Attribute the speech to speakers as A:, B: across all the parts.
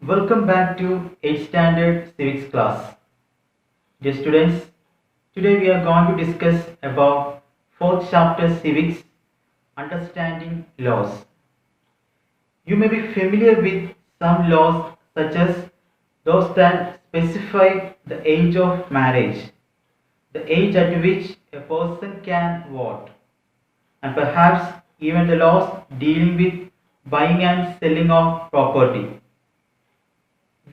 A: Welcome back to 8th Standard Civics class. Dear students, today we are going to discuss about 4th chapter Civics, Understanding Laws. You may be familiar with some laws such as those that specify the age of marriage, the age at which a person can vote, and perhaps even the laws dealing with buying and selling of property.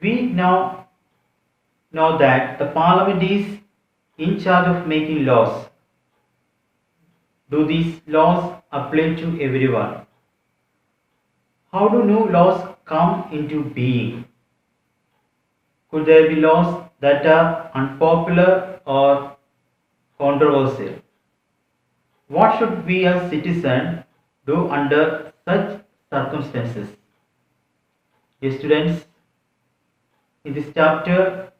A: We now know that the parliament is in charge of making laws. Do these laws apply to everyone? How do new laws come into being? Could there be laws that are unpopular or controversial? What should we as citizens do under such circumstances? Dear students, in this chapter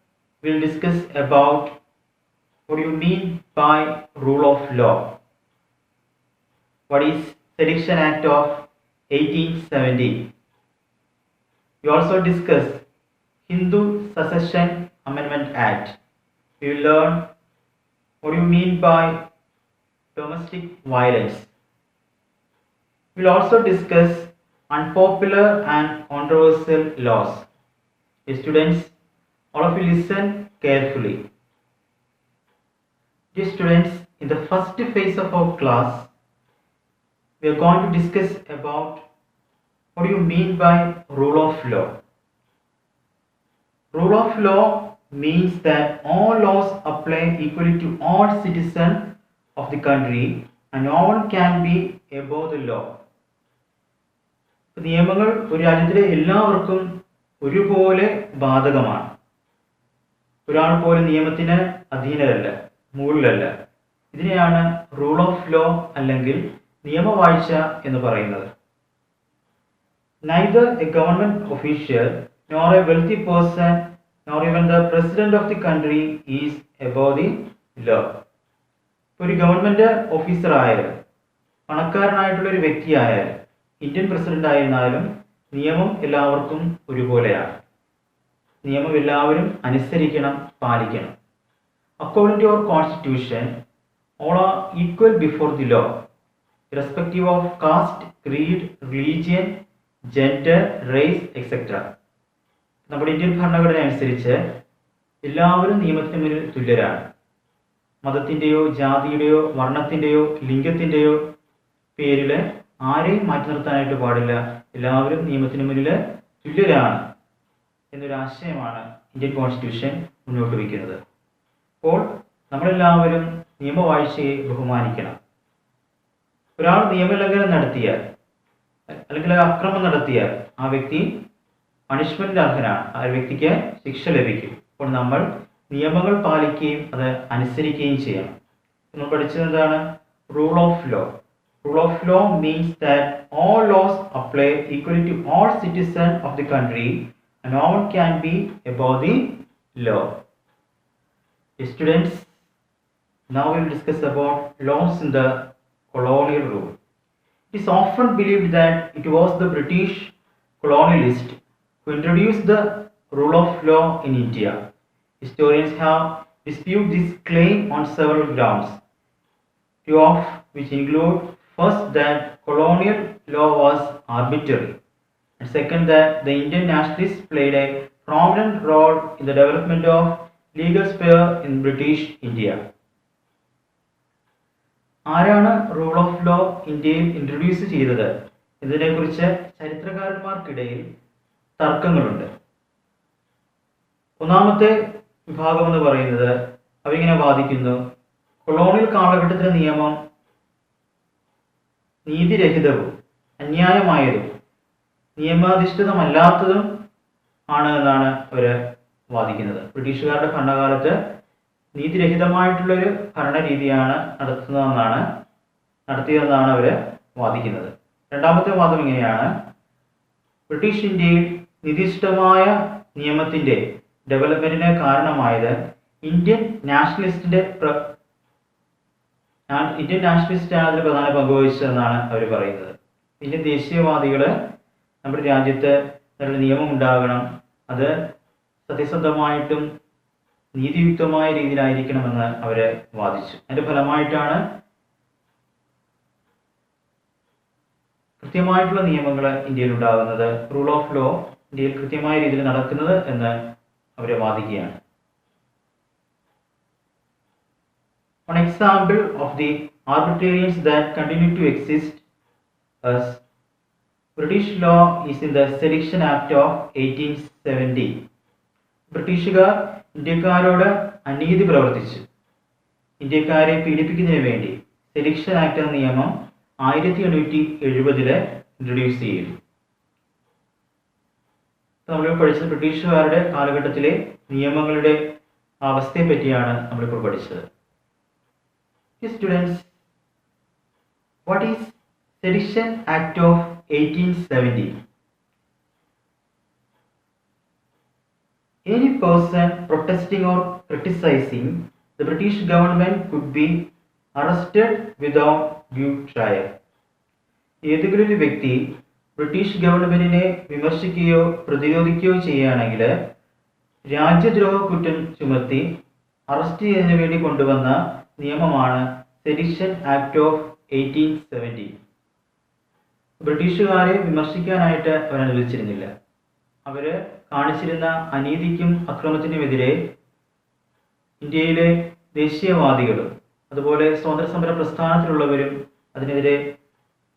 A: we'll discuss about what do you mean by rule of law? What is Sedition Act of 1870? We also discuss Hindu Succession Amendment Act. We will learn what do you mean by domestic violence. We will also discuss unpopular and controversial laws. Students, all of you listen carefully. Dear students, in the first phase of our class, we are going to discuss about what do you mean by rule of law. Rule of law means that all laws apply equally to all citizens of the country and no one can be above the law. നിയമങ്ങൾ ഒരു രാജ്യത്തിലെ എല്ലാവർക്കും ഒരുപോലെ ബാധകമാണ്. ഒരാൾ പോലും നിയമത്തിന് അധീനരല്ല, മുകളിലല്ല. ഇതിനെയാണ് റൂൾ ഓഫ് ലോ അല്ലെങ്കിൽ നിയമവാഴ്ച എന്ന് പറയുന്നത്. Neither a government official nor a wealthy person nor even the president of the country is above the law. ഒരു ഗവൺമെന്റ് ഓഫീസർ ആയാലും പണക്കാരനായിട്ടുള്ള ഒരു വ്യക്തിയായാലും ഇന്ത്യൻ പ്രസിഡന്റ് ആയിരുന്നാലും നിയമം എല്ലാവർക്കും ഒരുപോലെയാണ്. നിയമം എല്ലാവരും അനുസരിക്കണം, പാലിക്കണം. According to our constitution, all are equal before the law, irrespective of caste, creed, religion, gender, race, etc. നമ്മുടെ ഇന്ത്യൻ ഭരണഘടന അനുസരിച്ച് എല്ലാവരും നിയമത്തിന് മുന്നിൽ തുല്യരാണ്. മതത്തിൻ്റെയോ ജാതിയുടെയോ വർണ്ണത്തിൻ്റെയോ ലിംഗത്തിൻ്റെയോ പേരിൽ ആരെയും മാറ്റി നിർത്താനായിട്ട് പാടില്ല. എല്ലാവരും നിയമത്തിന് മുന്നിൽ തുല്യരാണ് എന്നൊരു ആശയമാണ് ഇന്ത്യൻ കോൺസ്റ്റിറ്റ്യൂഷൻ മുന്നോട്ട് വയ്ക്കുന്നത്. അപ്പോൾ നമ്മളെല്ലാവരും നിയമവാഴ്ചയെ ബഹുമാനിക്കണം. ഒരാൾ നിയമലംഘനം നടത്തിയാൽ അല്ലെങ്കിൽ അക്രമം നടത്തിയാൽ ആ വ്യക്തി പണിഷ്മെന്റിന് അർഹനാണ്. ആ വ്യക്തിക്ക് ശിക്ഷ ലഭിക്കും. അപ്പോൾ നമ്മൾ നിയമങ്ങൾ പാലിക്കുകയും അത് അനുസരിക്കുകയും ചെയ്യണം. നമ്മൾ പഠിച്ചത് എന്താണ്? Rule of law. Rule of law means that all laws apply equally to all citizens of the country and no one can be above the law. Students, now we will discuss about laws in the colonial rule. It is often believed that it was the British colonialists who introduced the rule of law in India. Historians have disputed this claim on several grounds, two of which include first, that colonial law was arbitrary, and second, that the Indian nationalists played a prominent role in the development of legal sphere in British India. ആരാണ് rule of law ഇന്ത്യയിൽ introduce ചെയ്തത് എന്നതിനെക്കുറിച്ച് ചരിത്രകാരന്മാർക്കിടയിൽ തർക്കങ്ങളുണ്ട്. ഒന്നാമത്തെ വിഭാഗം എന്ന് പറയുന്നത് അവരിങ്ങനെ വാദിക്കുന്നു, കൊളോണിയൽ കാലഘട്ടത്തിലെ നിയമം നീതിരഹിതവും അന്യായമായതും നിയമാധിഷ്ഠിതമല്ലാത്തതും ആണ് എന്നാണ് അവർ വാദിക്കുന്നത്. ബ്രിട്ടീഷുകാരുടെ ഭരണകാലത്ത് നീതിരഹിതമായിട്ടുള്ളൊരു ഭരണരീതിയാണ് നടത്തിയതെന്നാണ് അവർ വാദിക്കുന്നത്. രണ്ടാമത്തെ വാദം ഇങ്ങനെയാണ്, ബ്രിട്ടീഷ് ഇന്ത്യയിൽ നീതിനിഷ്ഠമായ നിയമത്തിൻ്റെ ഡെവലപ്മെന്റിന് കാരണമായത് ഇന്ത്യൻ നാഷണലിസ്റ്റാണ് അതിൽ പ്രധാന പങ്ക് വഹിച്ചതെന്നാണ് അവർ പറയുന്നത്. ഇന്ത്യൻ ദേശീയവാദികൾ നമ്മുടെ രാജ്യത്ത് നല്ല നിയമം ഉണ്ടാകണം, അത് സത്യസന്ധമായിട്ടും നീതിയുക്തമായ രീതിയിലായിരിക്കണമെന്ന് അവർ വാദിച്ചു. അതിൻ്റെ ഫലമായിട്ടാണ് കൃത്യമായിട്ടുള്ള നിയമങ്ങൾ ഇന്ത്യയിൽ ഉണ്ടാകുന്നത്, റൂൾ ഓഫ് ലോ ഇന്ത്യയിൽ കൃത്യമായ രീതിയിൽ നടക്കുന്നത് എന്ന് അവർ വാദിക്കുകയാണ്. One example of the arbitrariness that continue to exist as British law is in the Sedition Act of 1870. ബ്രിട്ടീഷുകാർ ഇന്ത്യക്കാരോട് അനീതി പ്രവർത്തിച്ചു. ഇന്ത്യക്കാരെ പീഡിപ്പിക്കുന്നതിന് വേണ്ടി സെഡിക്ഷൻ ആക്ട് എന്ന നിയമം 1870 ഇൻട്രൊഡ്യൂസ് ചെയ്തു. നമ്മൾ പഠിച്ചത് ബ്രിട്ടീഷുകാരുടെ കാലഘട്ടത്തിലെ നിയമങ്ങളുടെ അവസ്ഥയെ പറ്റിയാണ് നമ്മളിപ്പോൾ പഠിച്ചത്. Students, what is Sedition Act of 1870? Any person protesting or criticizing the British government could be arrested without due trial. ഏതെങ്കിലും ഒരു വ്യക്തി ബ്രിട്ടീഷ് ഗവൺമെന്റിനെ വിമർശിക്കുകയോ പ്രതിരോധിക്കുകയോ ചെയ്യുകയാണെങ്കിൽ രാജ്യദ്രോഹ കുറ്റം ചുമത്തി അറസ്റ്റ് ചെയ്യുന്നതിന് വേണ്ടി കൊണ്ടുവന്ന നിയമമാണ് സെഡിഷൻ ആക്ട് ഓഫ് 1870. ബ്രിട്ടീഷുകാരെ വിമർശിക്കാനായിട്ട് അവർ അനുവദിച്ചിരുന്നില്ല. അവർ കാണിച്ചിരുന്ന അനീതിക്കും അക്രമത്തിനുമെതിരെ ഇന്ത്യയിലെ ദേശീയവാദികളും അതുപോലെ സ്വാതന്ത്ര്യ സമര പ്രസ്ഥാനത്തിലുള്ളവരും അതിനെതിരെ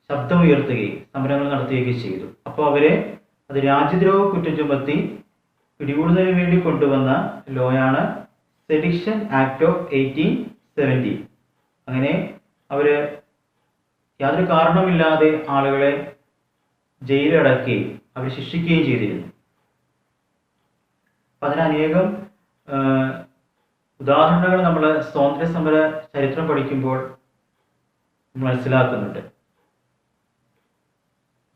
A: ശബ്ദമുയർത്തുകയും സമരങ്ങൾ നടത്തുകയൊക്കെ ചെയ്തു. അപ്പോൾ അത് രാജ്യദ്രോഹ കുറ്റം ചുമത്തി പിടികൂടുന്നതിന് വേണ്ടി കൊണ്ടുവന്ന ലോയാണ് സെഡിഷൻ ആക്ട് ഓഫ് 1870. അങ്ങനെ അവർ യാതൊരു കാരണമില്ലാതെ ആളുകളെ ജയിലടക്കുകയും അവർ ശിക്ഷിക്കുകയും ചെയ്തിരുന്നു. അപ്പം അതിന് അനേകം ഉദാഹരണങ്ങൾ നമ്മൾ സ്വാതന്ത്ര്യ സമര ചരിത്രം പഠിക്കുമ്പോൾ മനസ്സിലാക്കുന്നുണ്ട്.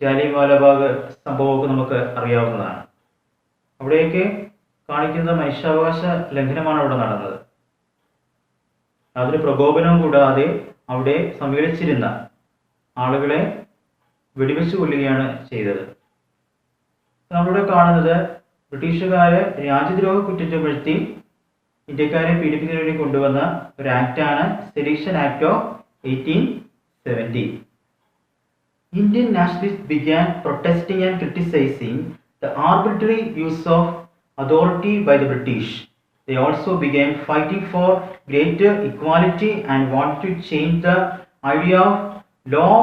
A: ജാലിയൻവാലാബാഗ് സംഭവമൊക്കെ നമുക്ക് അറിയാവുന്നതാണ്. അവിടെയൊക്കെ കാണിക്കുന്ന മനുഷ്യാവകാശ ലംഘനമാണ് അവിടെ നടന്നത്. യാതൊരു പ്രകോപനവും കൂടാതെ അവിടെ സമ്മേളിച്ചിരുന്ന ആളുകളെ വെടിവെച്ച് കൊല്ലുകയാണ് ചെയ്തത്. നമ്മളിവിടെ കാണുന്നത് ബ്രിട്ടീഷുകാര് രാജ്യദ്രോഹ കുറ്റം ചുമത്തി ഇന്ത്യക്കാരെ പീഡിപ്പിക്കുന്നതിന് വേണ്ടി കൊണ്ടുവന്ന ഒരു ആക്ടാണ് sedition act of 1870. Indian nationalists began protesting and criticizing the arbitrary use of authority by the British. They also began fighting for greater equality and wanted to change the idea of law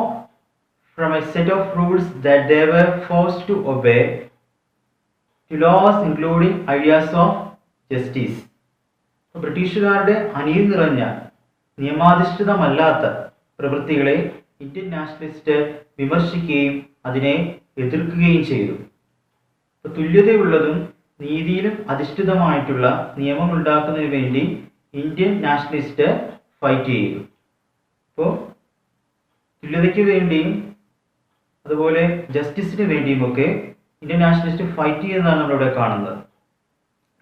A: from a set of rules that they were forced to obey to laws including ideas of justice. ബ്രിട്ടീഷുകാരുടെ അനീതി നിറഞ്ഞ നിയമാധിഷ്ഠിതമല്ലാത്ത പ്രവൃത്തികളെ Indian nationalist വിമർശിക്കുകയും അതിനെ എതിർക്കുകയും ചെയ്തു. തുല്യതയുള്ളതും നീതിയിലും അധിഷ്ഠിതമായിട്ടുള്ള നിയമങ്ങൾ ഉണ്ടാക്കുന്നതിന് വേണ്ടി ഇന്ത്യൻ നാഷണലിസ്റ്റ് ഫൈറ്റ് ചെയ്തു. അപ്പോൾ തുല്യതയ്ക്ക് വേണ്ടിയും അതുപോലെ ജസ്റ്റിസിന് വേണ്ടിയുമൊക്കെ ഇന്ത്യൻ നാഷണലിസ്റ്റ് ഫൈറ്റ് ചെയ്യുന്നതാണ് നമ്മളിവിടെ കാണുന്നത്.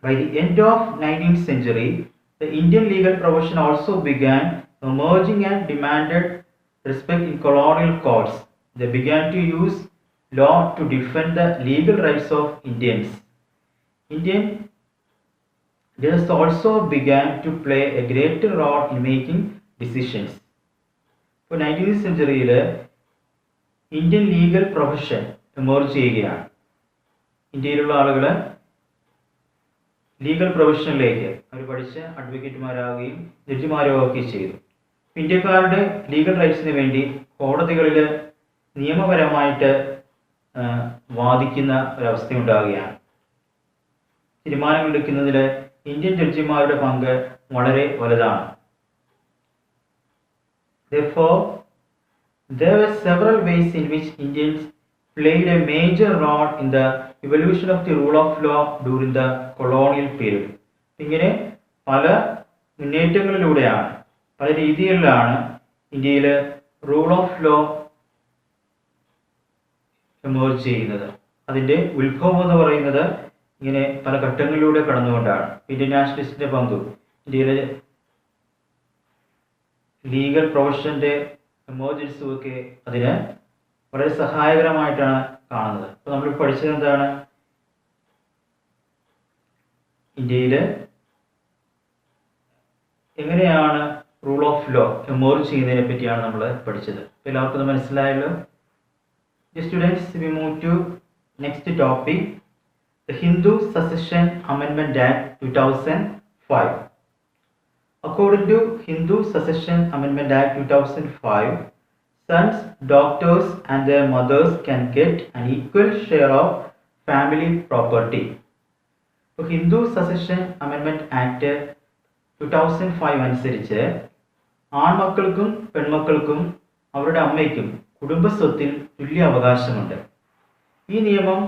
A: By the end of 19th century, the Indian legal profession also began emerging and demanded respect in colonial courts. They began to use law to defend the legal rights of Indians. Indian judges also began to play a greater role in making decisions. For 19th century, Indian legal profession emerge ചെയ്യുകയാണ്. ഇന്ത്യയിലുള്ള ആളുകൾ legal പ്രൊഫഷനിലേക്ക് അവർ പഠിച്ച് അഡ്വക്കേറ്റുമാരാകുകയും ജഡ്ജിമാരാകുകയും ചെയ്തു. ഇന്ത്യക്കാരുടെ legal റൈറ്റ്സിന് വേണ്ടി കോടതികളിൽ നിയമപരമായിട്ട് വാദിക്കുന്ന ഒരവസ്ഥ ഉണ്ടാവുകയാണ്. തീരുമാനങ്ങൾ എടുക്കുന്നതിൽ ഇന്ത്യൻ ജഡ്ജിമാരുടെ പങ്ക് വളരെ വലുതാണ്. Therefore, there were several ways in which Indians played a major role in the evolution of the rule of law during the colonial period. ഇങ്ങനെ പല മുന്നേറ്റങ്ങളിലൂടെയാണ്, പല രീതികളിലാണ് ഇന്ത്യയിൽ റൂൾ ഓഫ് ലോ എമേർജ് ചെയ്യുന്നത്. അതിൻ്റെ ഉത്ഭവം എന്ന് പറയുന്നത് ഇങ്ങനെ പല ഘട്ടങ്ങളിലൂടെ കടന്നുകൊണ്ടാണ്. ഇന്ത്യൻ നാഷണലിസ്റ്റിൻ്റെ പങ്കും ഇന്ത്യയിലെ ലീഗൽ പ്രൊഫഷൻ്റെ എമേർജൻസും ഒക്കെ അതിന് വളരെ സഹായകരമായിട്ടാണ് കാണുന്നത്. അപ്പോൾ നമ്മൾ പഠിച്ചത് എന്താണ്? ഇന്ത്യയിൽ എങ്ങനെയാണ് റൂൾ ഓഫ് ലോ എമേർജ് ചെയ്യുന്നതിനെ പറ്റിയാണ് നമ്മൾ പഠിച്ചത്. എല്ലാവർക്കും ഇത് മനസ്സിലായല്ലോ. Students, we move to next topic, the Hindu Succession Amendment Act 2005. According to Hindu Succession Amendment Act 2005, sons, daughters and their mothers can get an equal share of family property. So, Hindu Succession Amendment Act 2005 അനുസരിച്ച് ആൺമക്കൾക്കും പെൺമക്കൾക്കും അവരുടെ അമ്മയ്ക്കും കുടുംബസ്വത്തിൽ തുല്യ അവകാശമുണ്ട്. ഈ നിയമം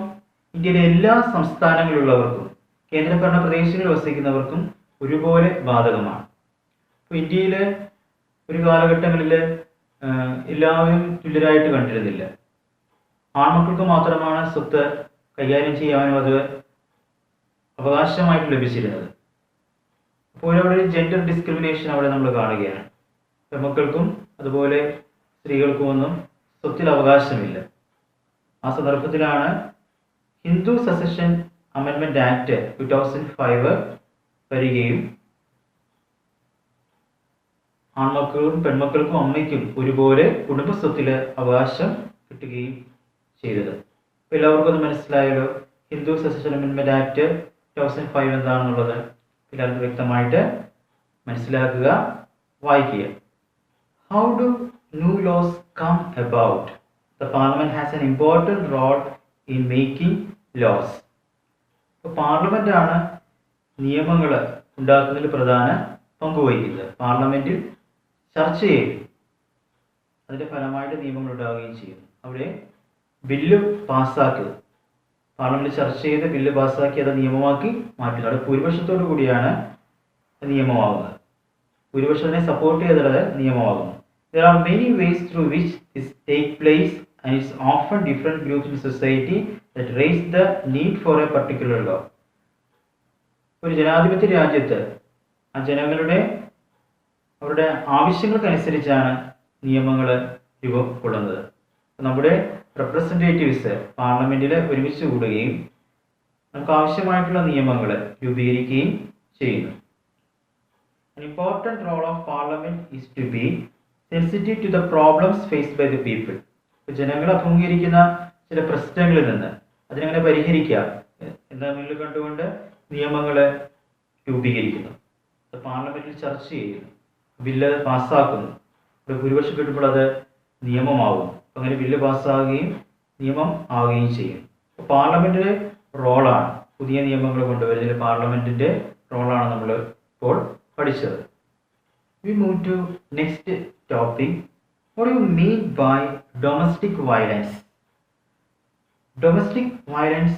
A: ഇന്ത്യയിലെ എല്ലാ സംസ്ഥാനങ്ങളിലുള്ളവർക്കും കേന്ദ്രഭരണ പ്രദേശങ്ങളിൽ വസിക്കുന്നവർക്കും ഒരുപോലെ ബാധകമാണ്. അപ്പോൾ ഇന്ത്യയിൽ ഒരു കാലഘട്ടങ്ങളിൽ എല്ലാവരും തുല്യരായിട്ട് കണ്ടിരുന്നില്ല. ആൺമക്കൾക്ക് മാത്രമാണ് സ്വത്ത് കൈകാര്യം ചെയ്യാനും അത് അവകാശമായിട്ട് ലഭിച്ചിരുന്നത്. അപ്പോൾ അവിടെ ഒരു ജെൻഡർ ഡിസ്ക്രിമിനേഷൻ അവിടെ നമ്മൾ കാണുകയാണ്. പെൺമക്കൾക്കും അതുപോലെ സ്ത്രീകൾക്കുമൊന്നും സ്വത്തിൽ അവകാശമില്ല. ആ സന്ദർഭത്തിലാണ് ഹിന്ദു സസഷൻ അമെൻമെന്റ് ആക്ട് 2005 വരികയും ആൺമക്കൾക്കും പെൺമക്കൾക്കും അമ്മയ്ക്കും ഒരുപോലെ കുടുംബസ്വത്തിൽ അവകാശം കിട്ടുകയും ചെയ്തത്. അപ്പോൾ എല്ലാവർക്കും ഒന്ന് മനസ്സിലായല്ലോ ഹിന്ദു സസഷൻ അമെൻമെന്റ് ആക്ട് 2005 എന്താണെന്നുള്ളത്. എല്ലാവർക്കും വ്യക്തമായിട്ട് മനസ്സിലാക്കുക, വായിക്കുക. How do new laws come about? The Parliament has an important role in making laws. അപ്പോൾ പാർലമെന്റാണ് നിയമങ്ങൾ ഉണ്ടാക്കുന്നതിൽ പ്രധാന പങ്ക് വഹിക്കുന്നത്. പാർലമെന്റിൽ ചർച്ച ചെയ്യും, അതിന്റെ ഫലമായിട്ട് നിയമങ്ങൾ ഉണ്ടാവുകയും ചെയ്യുന്നു. അവിടെ ബില്ല് പാസ്സാക്കുക, പാർലമെന്റിൽ ചർച്ച ചെയ്ത് ബില്ല് പാസ്സാക്കി അത് നിയമമാക്കി മാറ്റുന്നത്. അവിടെ ഭൂരിപക്ഷത്തോടു കൂടിയാണ് നിയമമാകുന്നത്. ഭൂരിപക്ഷത്തിനെ സപ്പോർട്ട് ചെയ്തത് നിയമമാകുന്നു. There are many ways through which this takes place, and it's often different groups in society that raise the need for a particular law. ഒരു ജനാധിപത്യ രാജ്യത്ത് ആ ജനങ്ങളുടെ അവരുടെ ആവശ്യങ്ങൾക്കനുസരിച്ചാണ് നിയമങ്ങൾ രൂപപ്പെടുന്നത്. നമ്മുടെ റെപ്രസെൻറ്റേറ്റീവ്സ് പാർലമെന്റിൽ ഒരുമിച്ച് കൂടുകയും നമുക്ക് ആവശ്യമായിട്ടുള്ള നിയമങ്ങൾ രൂപീകരിക്കുകയും ചെയ്യുന്നു. An important role of parliament is to be sensitive to the problems faced by the people. ജനങ്ങൾ അഭിമുഖീകരിക്കുന്ന ചില പ്രശ്നങ്ങളിൽ നിന്ന് അതിനെങ്ങനെ പരിഹരിക്കാം എന്ന മുന്നിൽ കണ്ടുകൊണ്ട് നിയമങ്ങൾ രൂപീകരിക്കുന്നു. പാർലമെന്റിൽ ചർച്ച ചെയ്യുന്നു, ബില്ല് പാസ്സാക്കുന്നു, ഭൂരിപക്ഷം കിട്ടുമ്പോൾ അത് നിയമമാകുന്നു. അങ്ങനെ ബില്ല് പാസ്സാകുകയും നിയമം ആവുകയും ചെയ്യും. പാർലമെന്റിന്റെ റോളാണ് പുതിയ നിയമങ്ങൾ കൊണ്ടുവരുന്നതിൽ പാർലമെന്റിന്റെ റോളാണ് നമ്മൾ ഇപ്പോൾ പഠിച്ചത്. We move to next topic. What do you mean by domestic violence? Domestic violence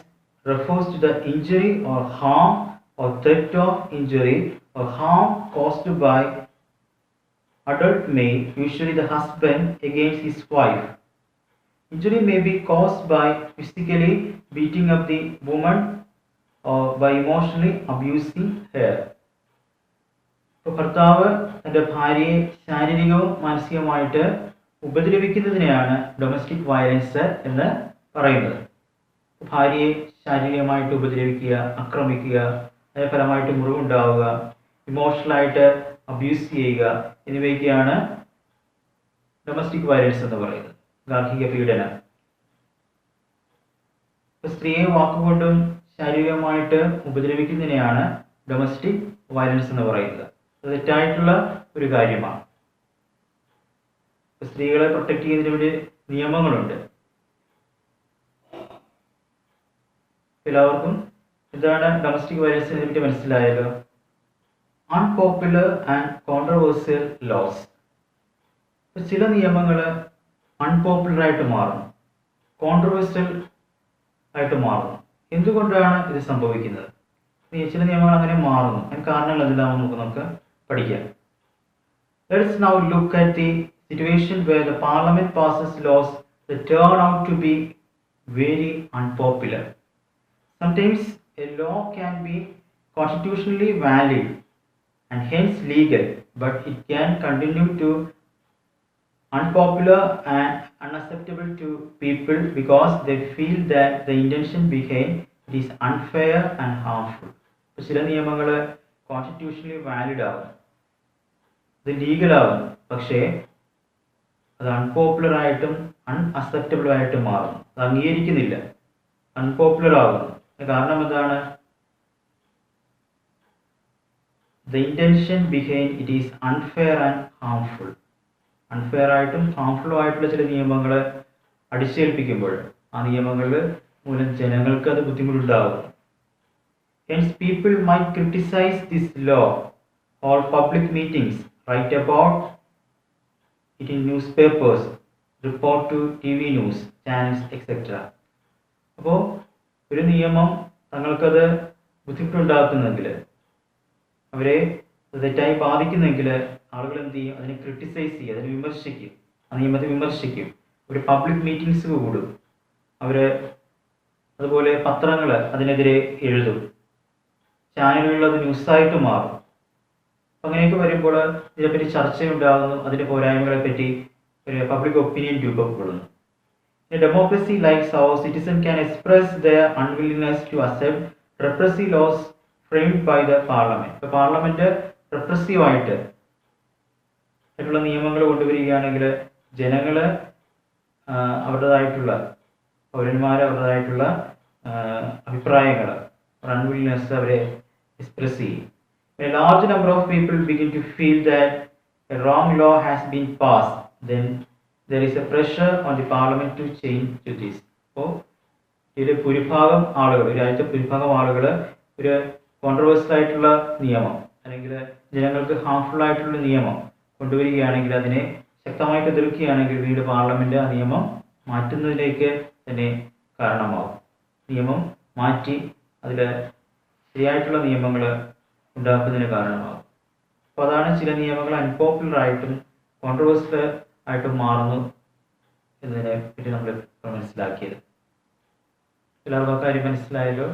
A: refers to the injury or harm or threat of injury or harm caused by adult male, usually the husband, against his wife. Injury may be caused by physically beating up the woman or by emotionally abusing her. ഭർത്താവ് തൻ്റെ ഭാര്യയെ ശാരീരികവും മാനസികവുമായിട്ട് ഉപദ്രവിക്കുന്നതിനെയാണ് domestic violence എന്ന് പറയുന്നത്. ഭാര്യയെ ശാരീരികമായിട്ട് ഉപദ്രവിക്കുക, ആക്രമിക്കുക, അതിന് ഫലമായിട്ട് മുറിവുണ്ടാവുക, ഇമോഷണലായിട്ട് അബ്യൂസ് ചെയ്യുക എന്നിവയൊക്കെയാണ് ഡൊമസ്റ്റിക് വയലൻസ് എന്ന് പറയുന്നത്, ഗാർഹിക പീഡനം. സ്ത്രീയെ വാക്കുകൊണ്ടും ശാരീരികമായിട്ട് ഉപദ്രവിക്കുന്നതിനെയാണ് ഡൊമസ്റ്റിക് വയലൻസ് എന്ന് പറയുന്നത്. തെറ്റായിട്ടുള്ള ഒരു കാര്യമാണ്. സ്ത്രീകളെ പ്രൊട്ടക്ട് ചെയ്യുന്നതിന് വേണ്ടി നിയമങ്ങളുണ്ട്. എല്ലാവർക്കും എന്താണ് ഡൊമസ്റ്റിക് വയലൻസിനെ പറ്റി മനസ്സിലായല്ലോ. Unpopular and controversial laws. ചില നിയമങ്ങൾ അൺപോപ്പുലർ ആയിട്ട് മാറുന്നു, കോൺട്രവേഴ്സ്യൽ ആയിട്ട് മാറുന്നു. എന്തുകൊണ്ടാണ് ഇത് സംഭവിക്കുന്നത്? ചില നിയമങ്ങൾ അങ്ങനെ മാറുന്നു, അതിന് കാരണങ്ങൾ എന്തെല്ലാമെന്ന് നമുക്ക് പഠിക്കാം. Let's now look at the situation where the parliament passes laws that turn out to be very unpopular. Sometimes a law can be constitutionally valid and hence legal, but it can continue to unpopular and unacceptable to people because they feel that the intention behind it is unfair and harmful. ഇപ്പോൾ ചില നിയമങ്ങൾ constitutionally valid ആവും, ഇത് ലീഗലാവും, പക്ഷേ അത് unpopular ആയിട്ടും unacceptable ആയിട്ടും മാറും. അത് അംഗീകരിക്കുന്നില്ല, അൺപോപ്പുലർ ആകുന്നു. കാരണം എന്താണ്? The intention behind it is unfair and harmful. Unfair ആയിട്ടും ഹാംഫുള്ളും ആയിട്ടുള്ള ചില നിയമങ്ങൾ അടിച്ചേൽപ്പിക്കുമ്പോൾ ആ നിയമങ്ങൾ മൂലം ജനങ്ങൾക്ക് അത് ബുദ്ധിമുട്ടുണ്ടാകും. Hence, people might criticize this law, hold public meetings, write about it in newspapers, report to TV news channels, etc. അപ്പോൾ ഒരു നിയമം തങ്ങൾക്കത് ബുദ്ധിമുട്ടുണ്ടാക്കുന്നെങ്കിൽ, അവരെ തെറ്റായി ബാധിക്കുന്നെങ്കിൽ ആളുകൾ എന്ത് ചെയ്യും? അതിനെ ക്രിട്ടിസൈസ് ചെയ്യും, അതിനെ വിമർശിക്കും, ആ നിയമത്തെ വിമർശിക്കും. ഒരു പബ്ലിക് മീറ്റിങ്സ് കൂടും, അവർ അതുപോലെ പത്രങ്ങൾ അതിനെതിരെ എഴുതും, ചാനലുകളിൽ അത് ന്യൂസായിട്ട് മാറും. അപ്പം അങ്ങനെയൊക്കെ വരുമ്പോൾ ഇതിനെപ്പറ്റി ചർച്ചയുണ്ടാകുന്നു, അതിൻ്റെ പോരായ്മകളെ പറ്റി ഒരു പബ്ലിക് ഒപ്പീനിയൻ രൂപപ്പെടുന്നു. Democracy likes our citizen can express their unwillingness to accept repressive laws framed by the parliament. ഇപ്പോൾ പാർലമെൻറ്റ് റെപ്രസീവായിട്ട് ആയിട്ടുള്ള നിയമങ്ങൾ കൊണ്ടുവരികയാണെങ്കിൽ ജനങ്ങൾ അവരുടേതായിട്ടുള്ള പൗരന്മാർ അവരുടേതായിട്ടുള്ള അഭിപ്രായങ്ങൾ, അൺവിൽനെസ് അവരെ എക്സ്പ്രസ് ചെയ്യും. A large number of people begin to feel that a wrong law has been passed, then there is a pressure on the parliament to change to this. അപ്പോൾ ഇതിൽ ഭൂരിഭാഗം ആളുകൾ, രാജ്യത്തെ ഭൂരിഭാഗം ആളുകൾ ഒരു കോൺട്രവേഴ്സ്യൽ ആയിട്ടുള്ള നിയമം അല്ലെങ്കിൽ ജനങ്ങൾക്ക് ഹാംഫുൾ ആയിട്ടുള്ള നിയമം കൊണ്ടുവരികയാണെങ്കിൽ, അതിനെ ശക്തമായിട്ട് എതിർക്കുകയാണെങ്കിൽ വീണ്ടും പാർലമെൻറ്റ് ആ നിയമം മാറ്റുന്നതിലേക്ക് തന്നെ കാരണമാകും. നിയമം മാറ്റി അതിൽ ശരിയായിട്ടുള്ള നിയമങ്ങൾ ഉണ്ടാക്കുന്നതിന് കാരണമാകും. അപ്പോൾ അതാണ് ചില നിയമങ്ങൾ അൺപോപ്പുലർ ആയിട്ടും കോൺട്രവേഴ്സ്യൽ ആയിട്ടും മാറുന്നു എന്നതിനെ പറ്റി നമ്മൾ മനസ്സിലാക്കിയത്. എല്ലാവർക്കും കാര്യം മനസ്സിലായല്ലോ?